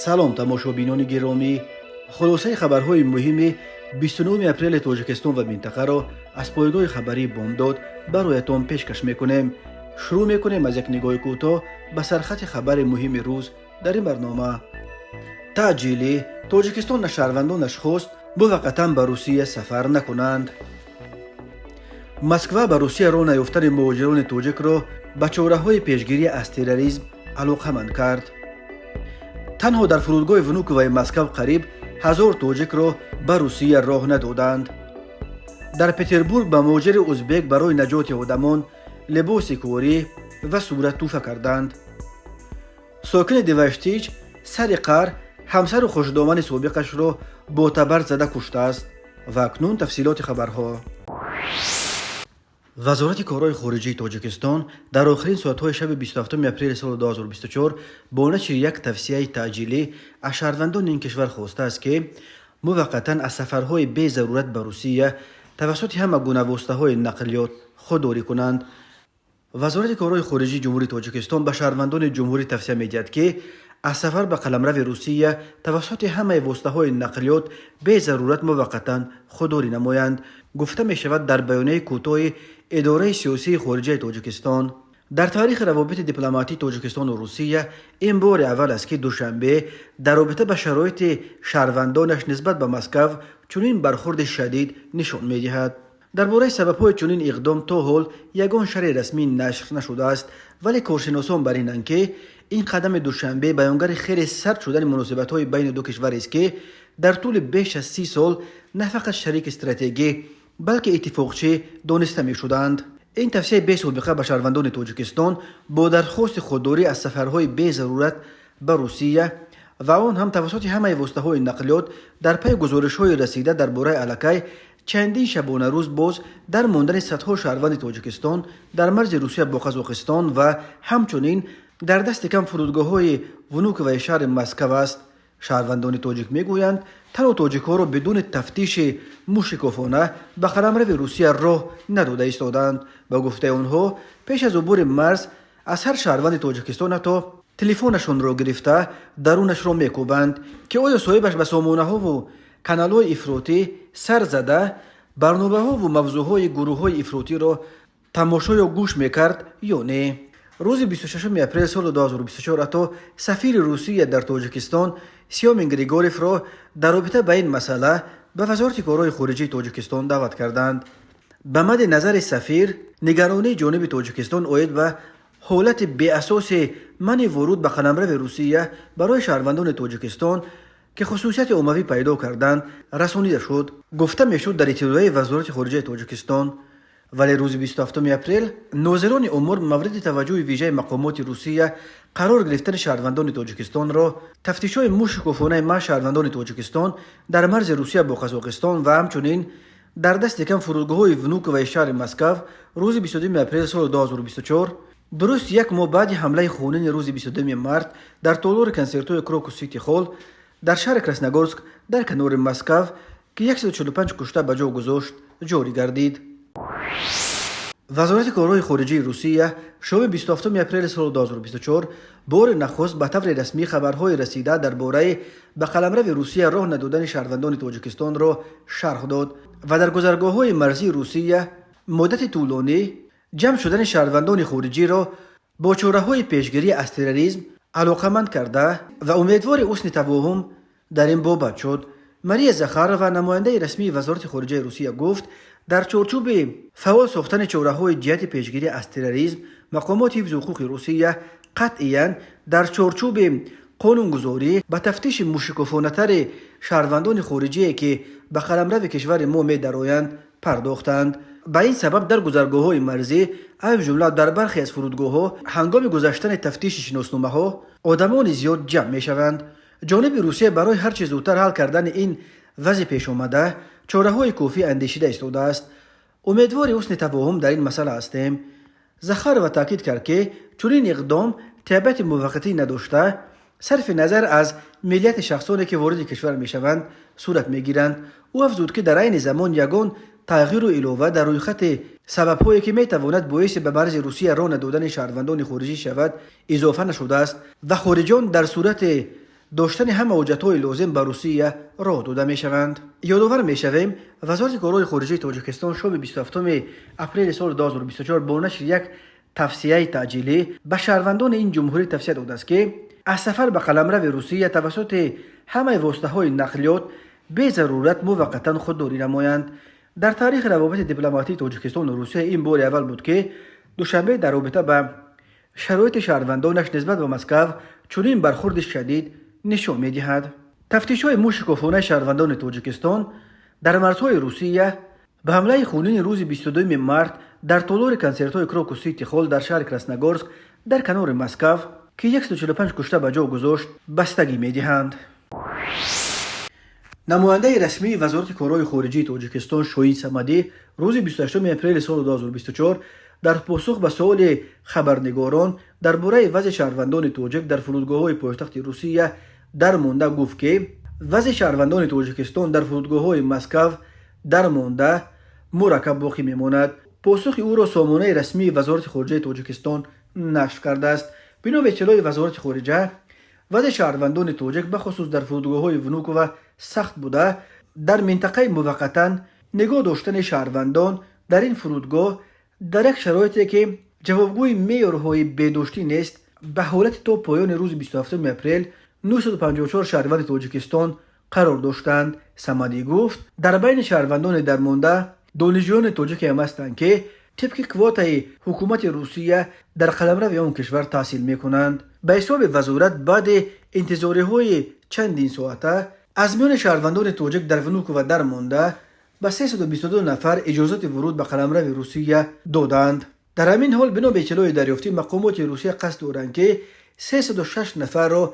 سلام تماشابینان گرامی، خلاصه خبرهای مهم 29 اپریل تاجیکستان و منطقه را از پایگاه خبری بامداد برایتان پیشکش میکنیم. شروع میکنیم از یک نگاه کوتاه به سرخط خبر مهم روز در این برنامه. تعجیلی تاجیکستان شهروندانش خواست موقتا به روسیه سفر نکنند. مسکو به روسیه راه نیافتن مهاجران تاجیک را به چاره‌های پیشگیری از تروریسم علاقه‌مند کرد. تنها در فرودگاه ونوکووی مسکو قریب 1000 تاجیک را به روسیه راه ندادند. در پتربورگ به مهاجر ازبک برای نجات آدمان لباس کاری و صورت تحفه کردند. ساکن دیوشتیچ سر قهر همسر و خوشدامن سابقش را با تبر زده کشته است. و اکنون تفصیلات خبرها. وزارت کارهای خارجه تاجیکستان در آخرین ساعت‌های شب 27 اپریل سال 2024 با نشر یک توصیه تعجیلی از شهروندان این کشور خواسته است که موقتا از سفرهای بی ضرورت به روسیه توسط همه گونه واسطه‌های نقلیات خودداری کنند. وزارت کارهای خارجه جمهوری تاجیکستان به شهروندان جمهوری توصیه می‌دهد که از سفر به قلمرو روسیه توسط همه واسطه‌های نقلیات بی ضرورت موقتا خودداری نمایند. گفته می شود در بیانیه کوتاه اداره سیاسی خارجه تاجیکستان. در تاریخ روابط دیپلماتی تاجیکستان و روسیه این بار اول است که دوشنبه در رابطه با شرایط شهروندانش نسبت به مسکو چنین برخورد شدید نشان می دهد. درباره سبب‌های چنین اقدام تا حال یگان شرح رسمی نشر نشده است، ولی کارشناسان بر اینند که این قدم دوشنبه بیانگر خیلی سرد شدن مناسبت‌های بین دو کشور است که در طول بیش از 30 سال نه فقط شریک استراتژی بلکه اتفاقچی دانسته می شدند. این توصیه بی سابقه به شهروندان تاجیکستان با درخواست خودداری از سفرهای بی ضرورت به روسیه و آن هم توسط همه واسطه‌های نقلیات در پی گزارش‌های رسیده درباره علاقه چندین شبانه روز باز در ماندن صدها شهروند تاجیکستان در مرز روسیه با قزاقستان و همچنین در دست کم فرودگاه‌های ونوکووی شهر مسکو است. شهروندان تاجیک میگویند تنها تاجیک‌ها را بدون تفتیش موشکافانه به قلمرو روسیه راه نداده ایستادند. با گفته آنها پیش از عبور مرز از هر شهروند تاجیکستان حتی تلفنشان را گرفته درونش را میکوبند که آیا صاحبش به سامانه‌ها و کانال‌های افراطی سر زده برنامه‌ها و موضوعهای گروه‌های افراطی را تماشا یا گوش میکرد یا نه. روز 26 اپریل سال 2024 حتی سفیر روسیه در تاجیکستان سیامین گریگوریف را در رابطه با این مسئله به وزارت کارهای خارجه تاجیکستان دعوت کردند. به مد نظر سفیر نگرانی جانب تاجیکستان عاید به حالت بی اساس منع ورود به قلمرو روسیه برای شهروندان تاجیکستان که خصوصیت عمومی پیدا کردند رسانیده شد. گفته میشد در اطلاعیه وزارت خارجه تاجیکستان. ولی روز 27 اپریل ناظران امور مورد توجه ویژه مقامات روسیه قرار گرفتن شهروندان تاجیکستان را تفتیش‌های موشکافانه ما شهروندان تاجیکستان در مرز روسیه با قزاقستان و همچنین در دست کم فرودگاه‌های ونوکووی شهر مسکو روز 22 اپریل سال 2024 درست یک ماه بعد حمله خونین روز 22 مارت در تالار کنسرتوی کروکوس سیتی هال در شهر کراسنogorsk در کنار مسکو که 145 کشته به جا گذاشت جاری گردید. وزارت کارهای خارجه روسیه شب 27 اپریل سال 2024 بار نخست به طور رسمی خبرهای رسیده درباره به قلمرو روسیه راه ندادن شهروندان تاجیکستان را شرح داد و در گذرگاه‌های مرزی روسیه مدت طولانی جمع شدن شهروندان خارجی را با چاره‌های پیشگیری از تروریسم علاقه‌مند کرده و امیدوار حسن تفاهم در این بابت شد. ماریا زاخارova نماینده رسمی وزارت خارجه روسیه گفت در چارچوب فعال ساختن چاره‌های جهت پیشگیری از تروریسم مقامات حفظ حقوق روسیه قطعاً در چارچوب قانونگذاری به تفتیش موشکافانه‌تر شهروندان خارجی که به قلمرو کشور ما می‌درآیند پرداختند. به این سبب در گذرگاه‌های مرزی از جمله در برخی از فرودگاه‌ها هنگام گذشتن تفتیش شناسنامه‌ها آدمان زیاد جمع می‌شوند. جانب روسیه برای هر چه زودتر حل کردن این وضع پیش آمده چاره‌های کافی اندیشیده ایستاده است. امیدوار حسن تفاهم در این مسئله هستیم. زاخارova تاکید کرد که چنین اقدام تبعیت موقتی نداشته صرف نظر از ملیت شخصانی که وارد کشور میشوند صورت میگیرند. او افزود که در عین زمان یگان تغییر و علاوه در روی خط سبب‌هایی که میتواند باعث به مرز روسیه راه ندادن شهروندان خارجی شود اضافه نشده است و خارجیان در صورت داشتن همه حجت‌های لازم به روسیه راه داده می‌شوند. یادآور می‌شویم وزارت کارهای خارجه تاجیکستان شام 27 اپریل سال 2024 با نشر یک توصیه تعجیلی به شهروندان این جمهوری توصیه داده است که از سفر به قلمرو روسیه توسط همه واسطه‌های نقلیات به ضرورت موقتا خودداری نمایند. در تاریخ روابط دیپلماتی تاجیکستان و روسیه این بار اول بود که دوشنبه در رابطه به شرایط شهروندانش نسبت به مسکو چنین برخورد شدید نشان می‌دهد. تفتیش‌های موشکافانه شهروندان تاجیکستان در مرزهای روسیه به حمله خونین روز 22 مارس در تالار کنسرت‌های کراکوس سیتی هال در شهر کراسنogorsk در کنار مسکو که 145 کشته به جا گذاشت بستگی می‌دهند. نماینده رسمی وزارت کارهای خارجه تاجیکستان شاهین صمدی روز 28 اپریل سال 2024 در پاسخ به سوال خبرنگاران درباره وضع شهروندان تاجیک در فرودگاه‌های پایتخت روسیه در مانده گفت که وضع شهروندان تاجیکستان در فرودگاه‌های مسکو در مانده مرکب باقی می‌ماند. پاسخ او را سامانه رسمی وزارت خارجه تاجیکستان نشر کرده است. بنا به اطلاع وزارت خارجه وضع شهروندان تاجیک به خصوص در فرودگاه‌های ونوکووا سخت بوده. در منطقه موقتا نگاه داشتن شهروندان در این فرودگاه در یک شرایطی که جوابگوی معیارهای بهداشتی نیست به حالت تا پایان روز 27 اپریل 954 شهروند تاجیکستان قرار داشتند. صمدی گفت در بین شهروندان درمانده دانشجویان تاجیک هم هستند که طبق کوتای حکومت روسیه در قلمرو آن کشور تحصیل میکنند. به حساب وزارت بعد انتظاری‌های چندین ساعته از میان شهروندان تاجیک در ونوکووا درمانده به 322 نفر اجازت ورود به قلمرو روسیه دادند. در همین حال بنا به اطلاع دریافتی مقامات روسیه قصد دارند که 306 نفر را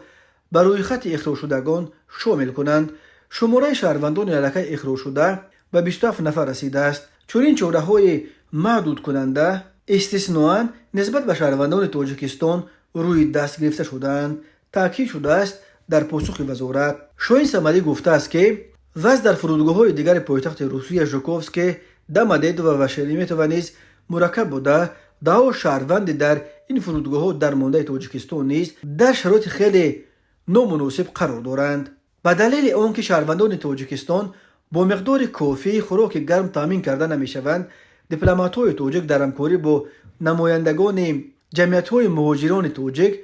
بر روی خط اخراج شدگان شامل کنند. شماره شهروندان علاقه اخراج شده به 27 نفر رسیده است. چنین چاره‌های محدود کننده استثناءً نسبت به شهروندان تاجیکستان روی دست گرفته شدند. تاکید شده است در پاسخ وزارت. شاهین صمدی گفته است که وضع در فرودگاه‌های دیگر پایتخت روسیه ژوکوفسک، دمدیدو و شریمتو نیز مرکب بوده. 10 شهروند در این فرودگاه‌ها درمانده تاجیکستان نیز در شرایط خیلی نامناسب قرار دارند. به دلیل آنکه شهروندان تاجیکستان با مقدار کافی خوراک گرم تامین کرده نمی‌شوند، دیپلمات‌های تاجیک در همکاری با نمایندگان جمعیت‌های مهاجران تاجیک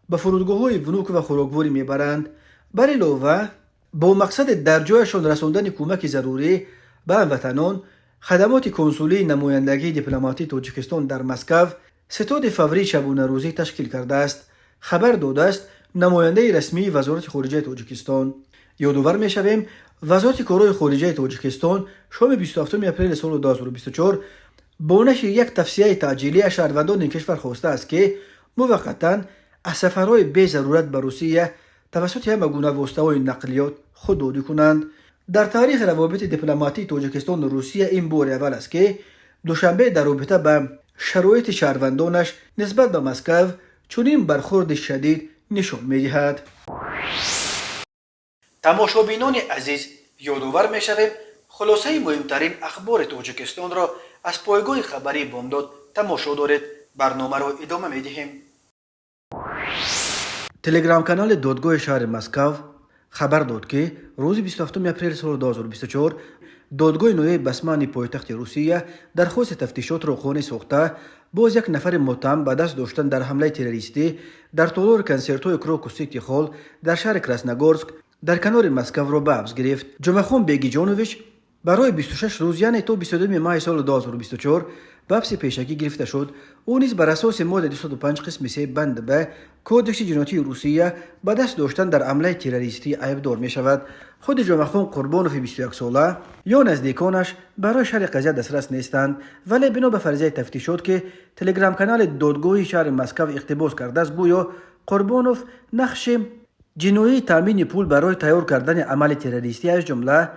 به فرودگاه‌های ونوکووا خوراکواری می‌برند. بر علاوه با مقصد در جایشان رساندن کمک ضروری به هموطنان، خدمات کنسولی نمایندگی دیپلماتی تاجیکستان در مسکو ستاد فوری شبانه روزی تشکیل کرده است. خبر داده است نماینده رسمی وزارت خارجه تاجیکستان. یادآور می‌شویم وزارت کارهای خارجه تاجیکستان شام 27 اپریل سال 2024 با نشر یک توصیه تعجیلی از شهروندان این کشور خواسته است که موقتا از سفرهای بی ضرورت به روسیه توسط همه گونه واسطه‌های نقلیات خودداری کنند. در تاریخ روابط دیپلماتی تاجیکستان و روسیه این بار اول است که دوشنبه در رابطه به شرایط شهروندانش نسبت به مسکو چنین برخورد شدید نشان می‌دهد. تماشابینان عزیز، یادآور می‌شویم خلاصه مهمترین اخبار تاجیکستان را از پایگاه خبری بامداد تماشا دارید. برنامه را ادامه می‌دهیم. تلگرام کانال دادگاه شهر مسکو خبر داد که روز 27 اپریل سال 2024 دادگاه نوع بسمانی پایتخت روسیه درخواست تفتیشات را خانه ساخته باز یک نفر متهم به دست داشتن در حمله تروریستی در تالار کنسرت‌های کراکوس سیتی هال در شهر کراسنogorsk در کنار مسکو را به حبس گرفت. جمعخان بیگیجانوویچ برای 26 روز یعنی تا 22 ماه سال 2024 به حبس پیشگی گرفته شد. او نیز بر اساس ماده 205 قسم 3 بند به کودکس جنایی روسیه به دست داشتن در حمله تروریستی ایبدار می شود. خود جمعخان قربانوف 21 ساله یا نزدیکانش برای شرح قضیه دسترس نیستند، ولی بنا به فرضیه تفتیشات که تلگرام کانال دادگاه شهر مسکو اقتباس کرده است، گویا قربانوف نقش جنایی تامین پول برای تیار کردن عمل تروریستی از جمله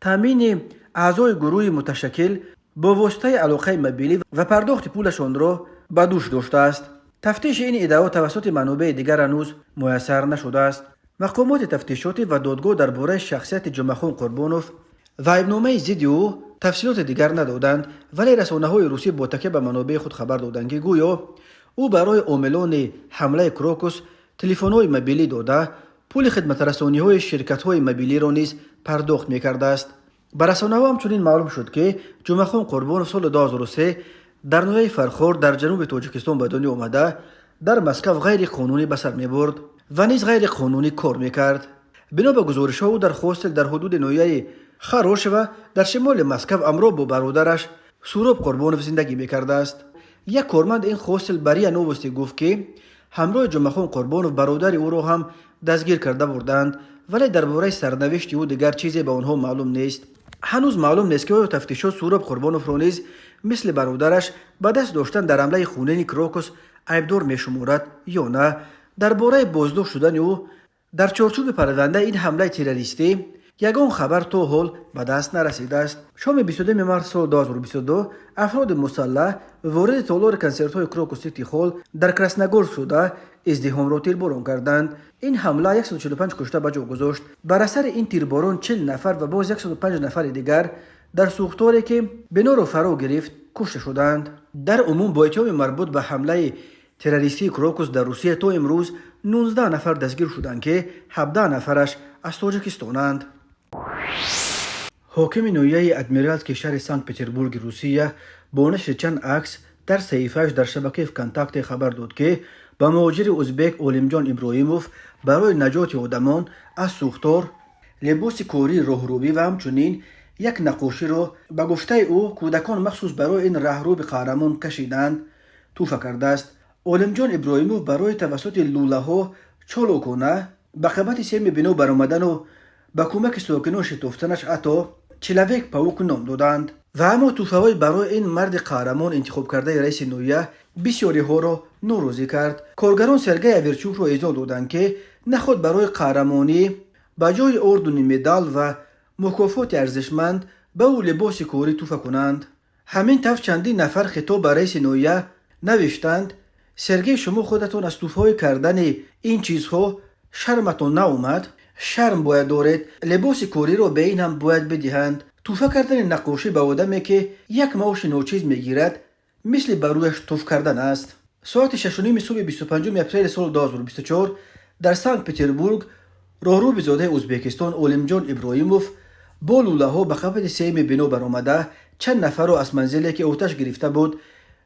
تامین اعضای گروه متشکل با واسطه علاقه مبیلی و پرداخت پولشان را به دوش داشته است. تفتیش این ادعا توسط منابع دیگر هنوز میسر نشده است. مقامات تفتیشاتی و دادگاه درباره شخصیت جمعخان قربانوف و عیبنامه ضد او تفصیلات دیگر ندادند، ولی رسانه‌های روسی با تکیه به منابع خود خبر دادند که گویا او برای عاملان حمله کراکوس تلفن‌های موبیلی داده پول خدمت رسانی های شرکت های مبیلی را نیز پرداخت می کرده است. بر رسانه‌ها همچنین معلوم شد که جمعخان قربانوف سال 2003 در نوحه فرخور در جنوب تاجیکستان به دنیا آمده در مسکو غیر قانونی به سر می برد و نیز غیر قانونی کار می کرد. بنا به گزارش ها او در هاستل در حدود نوحه خروشوه در شمال مسکو همراه با برادرش سوراب قربانوف زندگی می کرده است. یک کارمند این هاستل برای نووستی گفت که همراه جمعخان قربانوف برادر او را هم دستگیر کرده بردند، ولی درباره سرنوشت او دیگر چیزی به آنها معلوم نیست. هنوز معلوم نیست که تفتیشات سوراب قربانوف را نیز مثل برادرش به دست داشتن در حمله خونین کراکوس عیبدار می شمارد یا نه. درباره بازداشت شدن او در چارچوب پرونده این حمله تروریستی یگان خبر تا حال به دست نرسیده است. شام 22 مارس سال 2022 افراد مسلح وارد تالار کنسرت های کراکوس سیتی هال در کراسنگور شده ازدحام را تیرباران کردند. این حمله 145 کشته به جا گذاشت. بر اثر این تیرباران 40 نفر و باز 105 نفر دیگر در سوختاری که بنا را فرا گرفت کشته شدند. در عموم با اتهام مربوط به حمله تروریستی کراکوس در روسیه تا امروز 19 نفر دستگیر شدند که 17 نفرش از تاجیکستانند. حاکم نوحه ادمیرالسکی شهر سنت پترزبورگ روسیه با نشر چند عکس در صحیفه‌اش در شبکه کانتاکت خبر داد که با مهاجر ازبک اولمجان ابراهیموف برای نجات آدمان از سوختار لباس کاری راهروبی و همچنین یک نقاشی را به گفته او کودکان مخصوص برای این راهروب قهرمان کشیدند توفه کرده است. اولمجان ابراهیموف برای توسط لوله‌ها چالوکانه به قبط سیم بینو برآمدن و با کمک ساکنان شتافتنش حتی چلاویک پاوک نام دادند و اما توفه‌های برای این مرد قهرمان انتخاب کرده رئیس نوحه بسیاری ها را ناراضی کرد. کارگران سرگی اویرچوک را اجازه دادند که نخود برای قهرمانی با جای اردن مدال و مکافات ارزشمند به او لباس کاری توفه کنند. همین طور چندین نفر خطاب به رئیس نوحه نوشتند سرگی شما خودتان از توفه کردن این چیزها شرمتان ناآمد؟ شرم باید دارید. لباس کاری را به این هم باید بدهند. توفه کردن نقاشی به آدمی که یک معاش ناچیز میگیرد مثل بر رویش توف کردن است. ساعت 6:30 صبح 25 اپریل سال 2024 در سنت پترزبورگ راهروب زاده ازبکستان اولمجان ابراهیموف با لوله‌ها به قبط سیم بنا برآمده چند نفر را از منزلی که آتش گرفته بود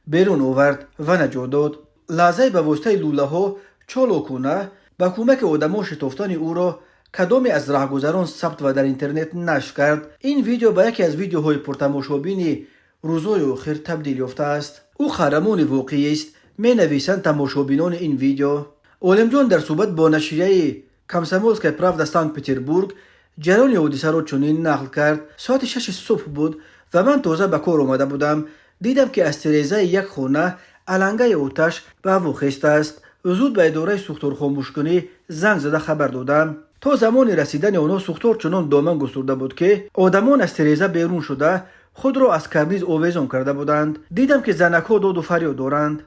بیرون آورد و نجات داد. لحظه به واسطه لوله‌ها چالوکانه با کمک آدم‌ها شتافتن او را کدامی از راهگذران ثبت و در اینترنت نشر کرد. این ویدیو به یکی از ویدیوهای پرتماشابین روزهای اخیر تبدیل یافته است. او قهرمان واقعی است می نویسند تماشابینان این ویدیو. اولمجان در صحبت با نشریه کامسomolskaya pravda سنت پترزبورگ جریان حادثه را چنین نقل کرد: ساعت 6 صبح بود و من تازه به کار آمده بودم. دیدم که از تریزه یک خانه علنگه آتش به هوا خیسته است. زود به اداره سوختار خاموش کنی زنگ زده خبر دادم. تا زمان رسیدن آنها سوختار چنان دامن گسترده بود که آدمان از تریزه بیرون شده خود را از کرنیز آویزان کرده بودند. دیدم که زنک‌ها داد و فریاد دارند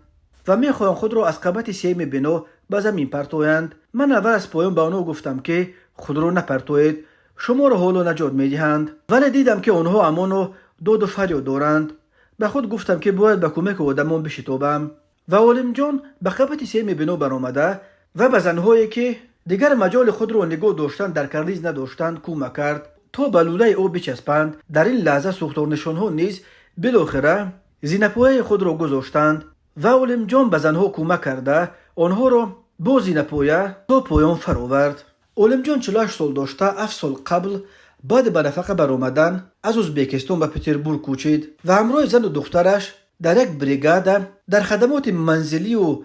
و میخواهند خود را از قبط سیم بنا به زمین پرتویند. من اول از پایان به آنها گفتم که خود را نپرتوید، شما را حال و نجات میدهند. ولی دیدم که آنها امان داد و فریاد دارند. به خود گفتم که باید به کمک آدمان بشتابم و اولمجان به قبط سیم بنا برآمده و به زنهایی که دیگر مجال خود را نگاه داشتن در کرنیز نداشتند کمک کرد تا به لوله او بچسبند. در این لحظه سوختار نشانها نیز بالاخره زینه‌پایه خود را گذاشتند و اولمجان به زنها کمک کرده آنها را با زینه‌پایه تا پایان فرآورد. اولمجان 48 سال داشته 7 سال قبل بعد به نفقه برآمدن از ازبکستان به پترزبورگ کوچید و همراه زن و دخترش در یک بریگاد در خدمات منزلی و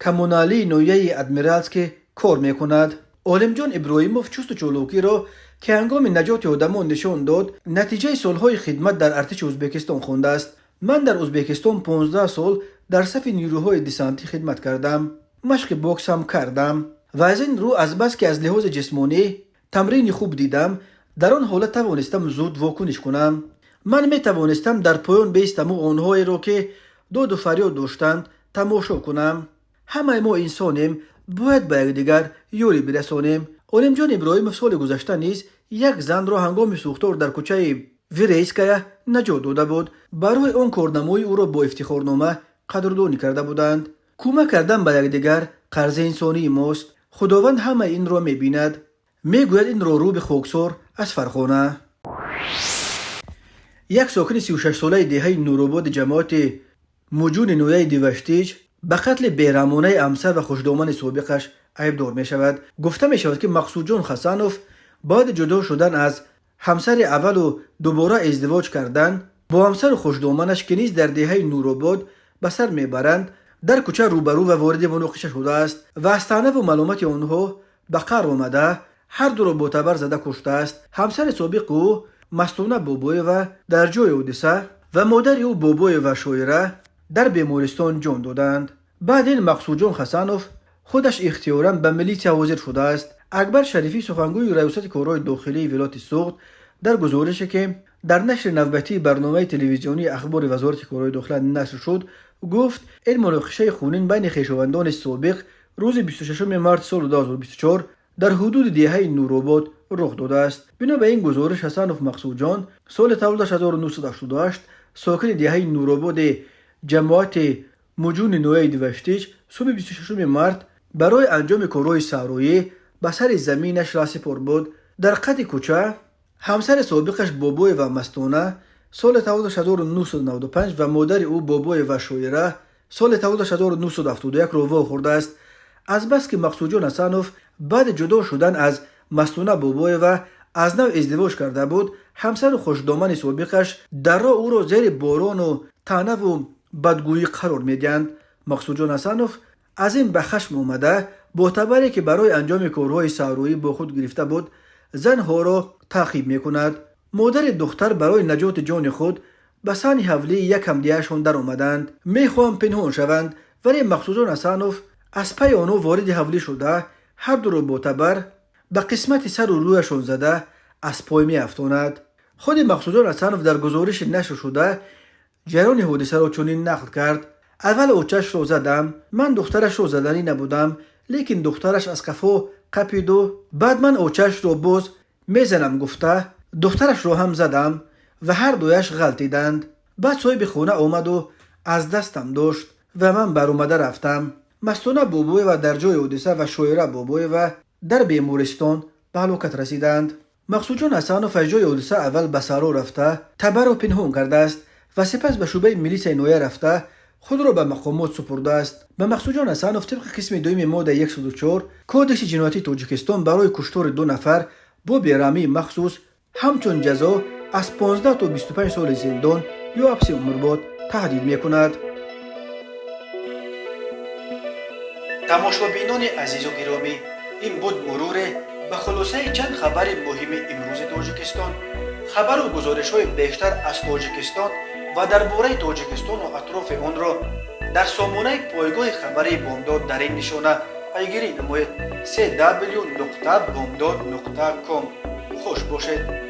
کمونالی نوحه ادمیرالسکی کار میکند. اولمجان ابراهیموف چست و چالاکی را که هنگام نجات آدمان نشان داد نتیجه سالهای خدمت در ارتش ازبکستان خوانده است. من در ازبکستان 15 سال در صف نیروهای دسانتی خدمت کردم. مشق بوکس هم کردم و از این رو از بس که از لحاظ جسمانی تمرین خوب دیدم در آن حالت توانستم زود واکنش کنم. من می توانستم در پایان بیستم و آنهایی را که داد و فریاد داشتند تماشا کنم. همه ما انسانیم، باید به یکدیگر یاری برسانیم. اولمجان ابراهیموف سال گذشته نیز یک زن را هنگام سوختار در کوچه ویریسکایا نجات داده بود. برای آن کارنمایی او را با افتخارنامه قدردانی کرده بودند. کمک کردن به یکدیگر قرض انسانی ماست. خداوند همه این را می‌بیند. میگوید این را رو به خاکسار از فرخانه. یک ساکن 36 ساله دهه نورآباد جماعت مجون نویه دیوشتیج به قتل بیرحمانه همسر و خوشدامن سابقش عیبدار می شود. گفته می شود که مقصود جان حسنوف بعد جدا شدن از همسر اول و دوباره ازدواج کردن با همسر خوشدامنش که نیز در دهه نورآباد به سر میبرند در کوچه روبرو و وارد مناقشه شده است و از طعنه و ملامت آنها به قهر آمده هر دو را با تبر زده کشته است. همسر سابق او مستونه بابوی و در جای حادثه و مادر او بابوی و شایره در بیمارستان جان دادند. بعد این مقصود جان حسنوف خودش اختیاراً به میلیسیا حاضر شده است. اکبر شریفی سخنگوی ریاست کارهای داخلی ولایت سوخت در گزارشی که در نشر نوبتی برنامه تلویزیونی اخبار وزارت کارهای داخلی نشر شد گفت این مناقشه خونین بین خویشاوندان سابق روز 26 مارس سال 2024 در حدود دهه نورآباد رخ داده است. بنا به این گزارش حسنوف مقصود جان سال تولدش 1988 ساکن دهه نورآباد جماعت مجون نویه دیوشتیج صبح 26 مارس برای انجام کارهای صحرایی به سر زمینش را سپرد بود. در قد کوچه همسر سابقش بابوی و مستونه سال تولدش 1995 و مادر او بابوی و شایره سال تولدش 1971 را وا خورده است. از بس که مقصود جان حسنوف بعد جدا شدن از مستونه بابوی و از نو ازدواج کرده بود همسر خوشدامن سابقش در راه او را زیر باران و طعنه و بدگویی قرار میدهند. مقصود جان حسنوف از این به خشم آمده با تبری که برای انجام کارهای صحرایی با خود گرفته بود زنها را تعقیب میکند. مادر دختر برای نجات جان خود به سن حولی یک همدیهشان در آمدند. میخواهم پنهان شوند ولی مقصود جان حسنوف از پی آنها وارد حولی شده هر دو را با تبر به قسمت سر و رویشان زده از پای می افتاند. خود مقصود جان حسنوف در گزارش نشر شده جریان حادثه را چنین نقل کرد: اول اوچش را زدم، من دخترش را زدنی نبودم لیکن دخترش از قفا قپید و بعد من اوچش را باز میزنم گفته دخترش را هم زدم و هر دویش غلطیدند. بعد صاحب خونه آمد و از دستم داشت و من بر اومده رفتم. مستونه بابوی و در جای حادثه و شایره بابوی و در بیمارستان به هلاکت رسیدند. مقصود جان حسنوف از جای حادثه اول به صحرا رفته تبر را پنهان کرده است و سپس به شعبه میلیسیا نویه رفته خود را به مقامات سپرده است. به مقصود جان حسنوف طبق قسم دوم ماده 104 کودکس جنایتی تاجیکستان برای کشتار 2 نفر با بیرحمی مخصوص همچون جزا از 15 تا 25 سال زندان یا حبس عمرباد تهدید میکند. تماشابینان عزیز و گرامی، این بود مرور به خلاصه چند خبر مهم امروز تاجیکستان. خبر و گزارش های بیشتر از تاجیکستان و درباره تاجیکستان و اطراف آن را در سامانه پایگاه خبری بامداد در این نشانه پیگیری نمایید: www.bamdad.com. خوش باشید.